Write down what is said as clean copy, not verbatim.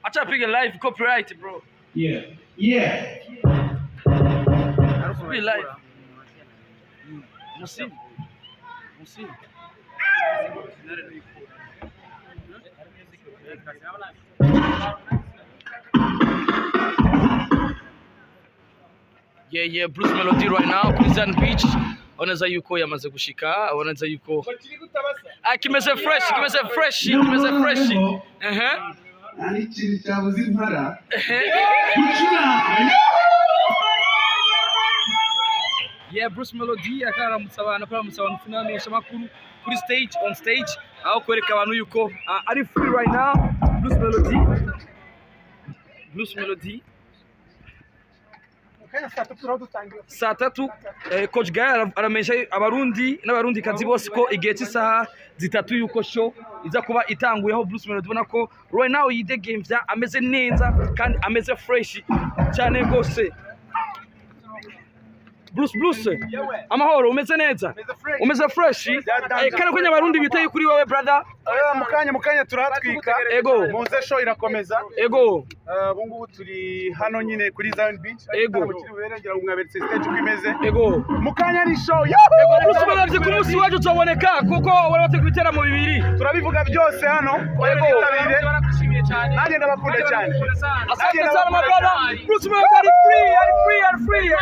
Acha piga live copyright bro. Yeah. Yeah. Be live. Musim. Yeah, Bruce Melodie right now, Prison Beach. Wanaweza yuko yamaze gushika, wanaweza yuko. Kimeze fresh. Ani chiri chabuzi mpara. Yeah, Bruce Melodie akaramutsa abantu tunamisha makuru kuri on stage aho kwereka abantu yuko ari free right now. Bruce Melodie saa tatu coach Gael aramesha abarundi n'abarundi kazi bose ko igihe cy'isaha zitatu yuko show iza kuba itanguye aho Bruce Melodie ubona ko right now yide game vya ameze neza kandi ameze fresh cyane gose. Bruce amahoro umeze neza umeze fresh kana kwenye abarundi biteye kuri wowe brother mukanya turatwika ego muze show irakomeza ego bungubu turi hano nyine kuri Zion Beach ego mukiruberengera umwaberetse stage kwimeze ego mukanya ni show ego Bruce Melodie ku munsi waje uzaboneka kuko wari wateguye ibiteramo bibiri turabivuga byose hano ego barakushimiye cyane nanjye ndabakunda cyane asante sana my brother Bruce Melodie free